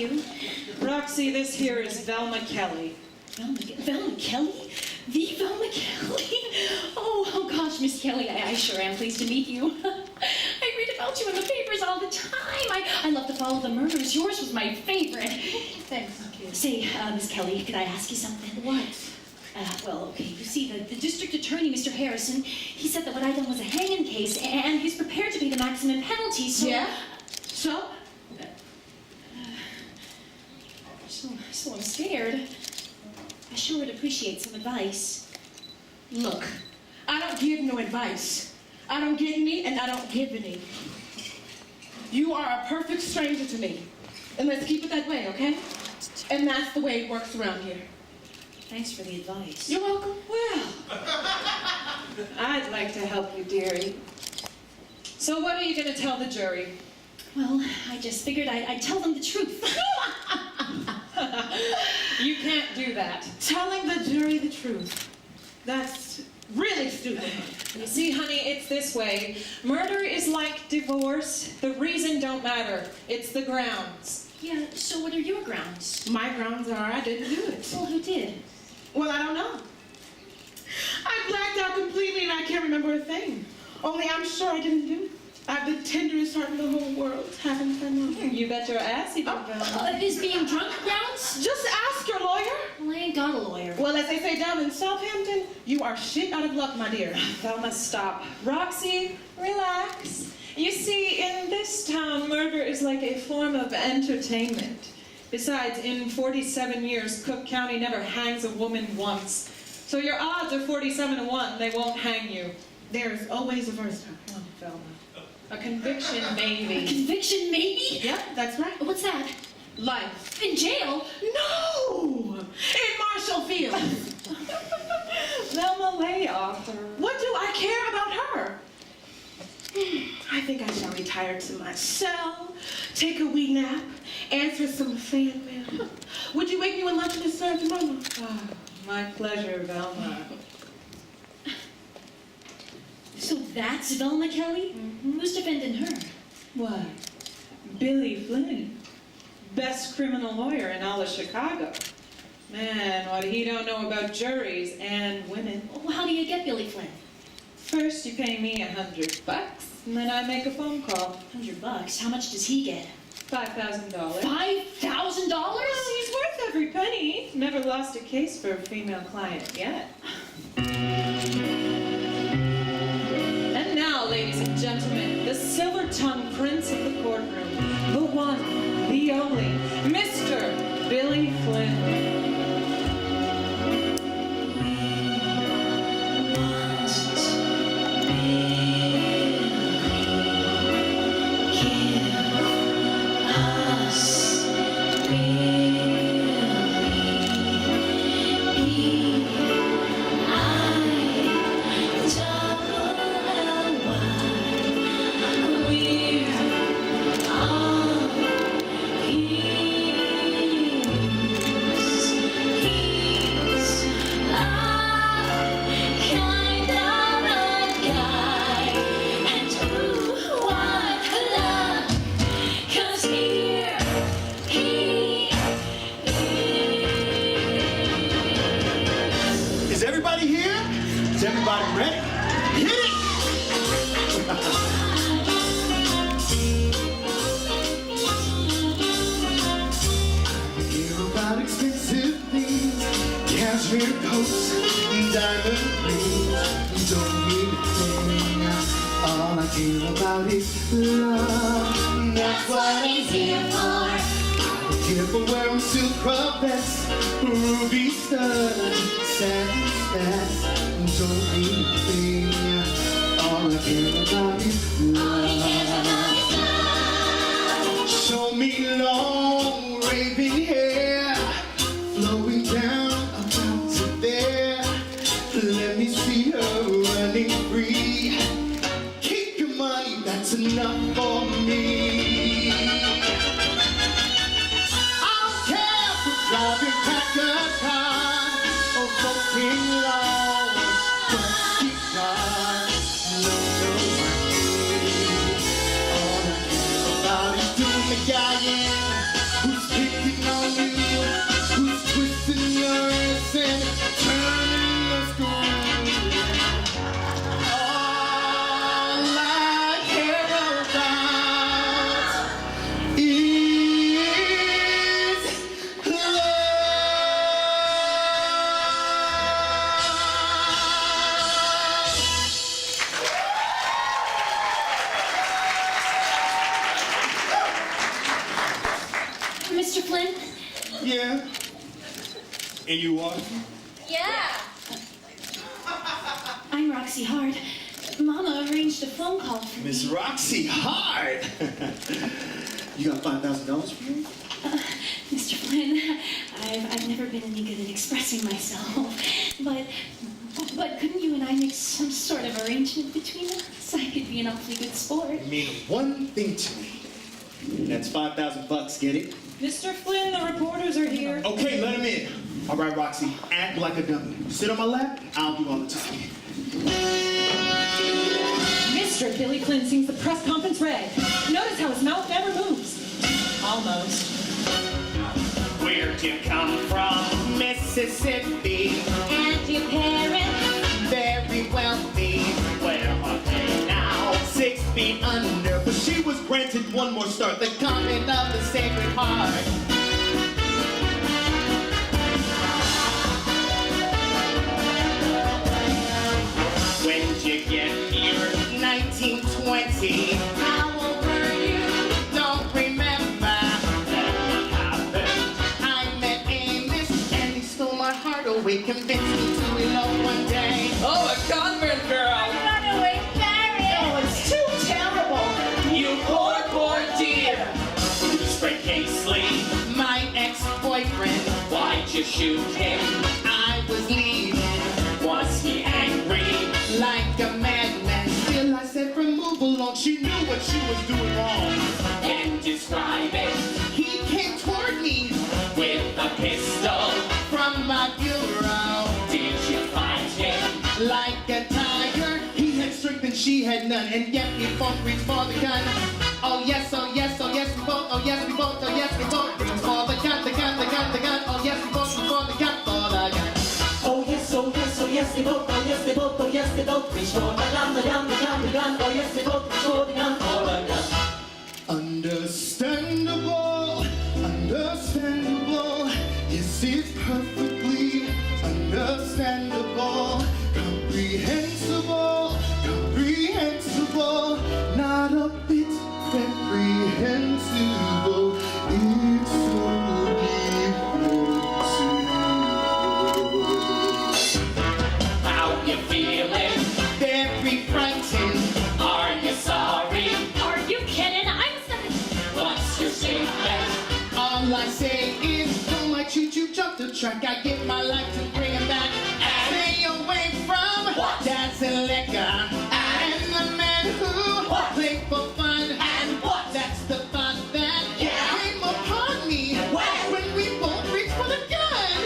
you. Roxy, this here is Velma Kelly. Velma Kelly? The Velma Kelly? Oh gosh, Miss Kelly, I sure am pleased to meet you. I read about you in the papers all the time. I love to follow the murders. Yours was my favorite. Thanks, kid. Say, Miss Kelly, could I ask you something? What? Well, okay, you see, the district attorney, Mr. Harrison, he said that what I done was a hanging case, and he's prepared to pay the maximum penalty, so... Yeah? So? So I'm scared. I sure would appreciate some advice. Look, I don't give no advice. I don't get any, and I don't give any. You are a perfect stranger to me. And let's keep it that way, okay? And that's the way it works around here. Thanks for the advice. You're welcome. Well, I'd like to help you, dearie. So what are you going to tell the jury? Well, I just figured I'd tell them the truth. You can't do that. Telling the jury the truth. That's really stupid. You see, honey, it's this way. Murder is like divorce. The reason don't matter. It's the grounds. Yeah, so what are your grounds? My grounds are I didn't do it. Well, who did? Well, I don't know. I blacked out completely and I can't remember a thing. Only I'm sure I didn't do it. I have the tenderest heart in the whole world. Haven't I known? You bet your ass you don't know. Is being drunk grounds? Just ask your lawyer. Well, I ain't got a lawyer. Well, as they say down in Southampton, you are shit out of luck, my dear. Velma, stop. Roxy, relax. You see, in this town, murder is like a form of entertainment. Besides, in 47 years, Cook County never hangs a woman once. So your odds are 47-1. They won't hang you. There's always a first time. Oh, Velma. A conviction, maybe. A conviction, maybe? Yeah, that's right. What's that? Life. In jail? No! In Marshall Field. Velma, lay off her. What do I care about her? I think I shall retire to my cell, take a wee nap, answer some fan mail. Would you wake me when luncheon is served, Mama? Oh, my pleasure, Velma. So that's Velma Kelly? Who's defending her? What? Billy Flynn. Best criminal lawyer in all of Chicago. Man, what he don't know about juries and women. Well, how do you get Billy Flynn? First, you pay me $100, and then I make a phone call. $100? How much does he get? $5,000. $5,000? Well, he's worth every penny. Never lost a case for a female client yet. And now, ladies and gentlemen, the silver-tongued prince of the courtroom, the one, the only, Mr. Billy Flynn. Is everybody here? Is everybody ready? Hit it! Hear about expensive things, cashmere coats, diamond rings. Don't need a thing. All I care about is love. That's what he's here for. Here for wearing silk cravats, ruby studs, satin spats. Don't need a thing. All I care about is love. Show me long raven hair flowing down about to there. Let me see her running free. Keep your money, that's enough for me. Driving Packard car or something long, dusty car. No, all I care about is doing the guy who's kicking Mr. Flynn? Yeah. And you are? Yeah. I'm Roxy Hard. Mama arranged a phone call for Miss me. Roxy Hard. You got $5,000 for me? Mr. Flynn, I've never been any good at expressing myself, but couldn't you and I make some sort of arrangement between us? I could be an awfully good sport. You mean one thing to me. That's $5,000. Get it? Mr. Flynn, the reporters are here. Okay, let him in. All right, Roxy, act like a dummy. Sit on my lap, I'll do all the talking. Mr. Billy Flynn sings the press conference red. Notice how his mouth never moves. Almost. Where'd you come from? Mississippi. And your parents? Very wealthy. Where are they now? 6 feet under. But she was granted one more start. The coming of the Sacred Heart. When'd you get here? 1920. How old were you? Don't remember. Then what happened? I met Amos and he stole my heart away. Convinced me to elope one day. Oh, a convent girl. Runaway Paris! Oh, it's too terrible. You poor dear. Frank Casely, my ex-boyfriend. Why'd you shoot him? I was leaving. Was he angry? Like a madman. Still I said from move along. She knew what she was doing wrong. And describe it He came toward me with a pistol. from my bureau. Did you fight him? Like a tiger, he had strength and she had none, and yet we both reached for the gun. Oh yes, oh yes, oh yes, we both, oh yes, we both, oh yes, we both reached for the gun, the gun, the gun, the gun. Oh yes, we both reached for the gun, for the gun. Oh yes, oh yes, oh yes, they both, oh yes, they both, oh yes, they both reach for the gun, the gun, the gun, the gun. Oh yes, they both reach for the gun, for the gun. Understandable, understandable. Yes, it's perfectly understandable. Comprehensible, comprehensible. Not a bit reprehensible. It's so differentiable. How you feeling? Very frightened. Are you sorry? Are you kidding? I'm sorry. What's your statement? All I say is, don't let you jump the track. I give my life to bring him back. Stay away from What? that's a liquor. And the man who What? played for fun. And what? That's the thought that Yeah. came upon me when we both reached for the gun.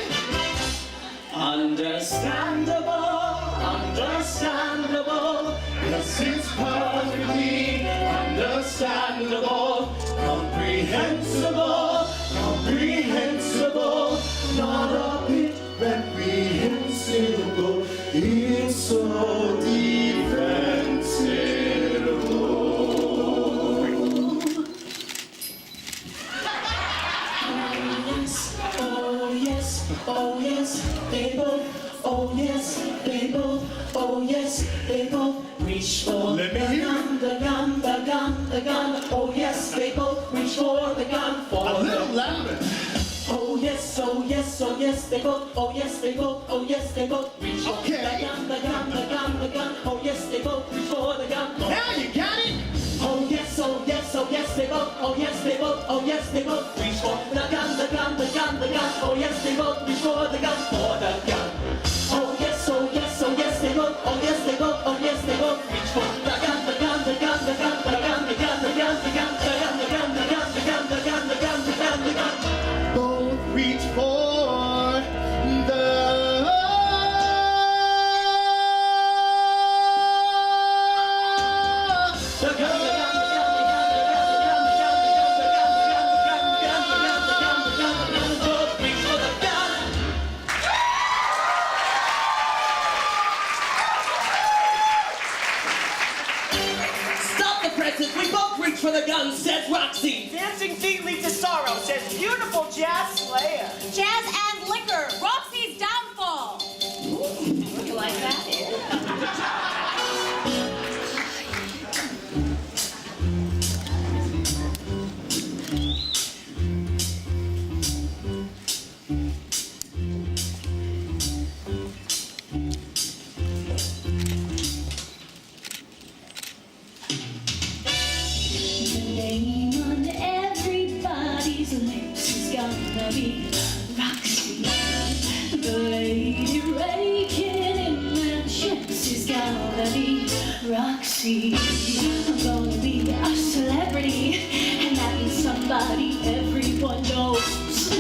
Understandable, understandable. Yes, it's perfectly understandable, comprehensible, comprehensible, not a bit reprehensible. It's so defensible. Oh yes, oh yes, they both, oh yes, they both, oh yes, they both reach for Let me the hear gun, the gun, the gun, the gun. Oh yes, they both reach for the gun, for A the little gun. louder. Oh yes, oh yes, oh yes, they both, oh yes, they both, oh yes, they both reach for Okay. the gun, the gun, the gun, the gun. Oh yes, they both reach for the gun. Now you got it. Oh yes, oh yes, oh yes, they both, oh yes, they both, oh yes, they both reach for the gun, the gun, the gun, the gun. Oh yes, they both reach for the gun, for the gun. Oh yes, oh yes, oh yes, they both, oh yes, they both, oh yes, they both reach for the gun, the gun, the gun, the gun, the gun, the gun, the gun, the gun, the gun, the gun, the gun, the gun, the gun, the gun, the gun, the gun. Both reach for the Stop the presses, we both reach for the gun, says Roxy. Dancing feet lead to sorrow, says beautiful jazz slayer. Jazz and liquor, Roxy's downfall. You like that? gonna be Roxy. The lady raking in mansions is gonna be Roxy. I'm gonna be a celebrity, and that means somebody everyone knows.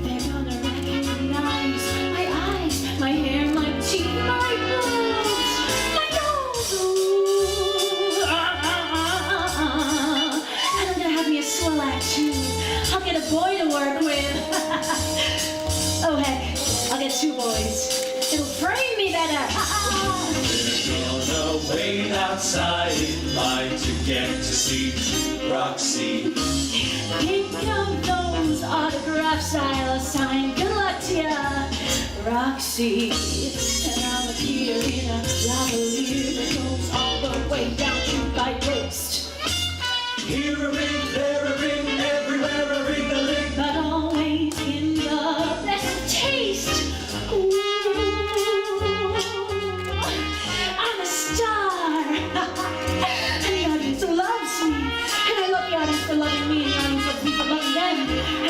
They're gonna recognize my eyes, my hair, my teeth, my nose, my nose. Ooh, And I'm gonna have me a swell act too. I'll get a boy to work with. Oh heck, I'll get 2 boys. It'll frame me better. Gonna wait outside in line to get to see Roxy. Pick up those autographs I'll sign. Good luck to ya, Roxy. And I'll appear in a lavalier that goes all the way down to my waist. Here a ring, there a ring, everywhere a ring-a-ling. But always in the best taste. Ooh, I'm a star. And the audience loves me. And I love the audience for loving me, and the audience loves me for loving them.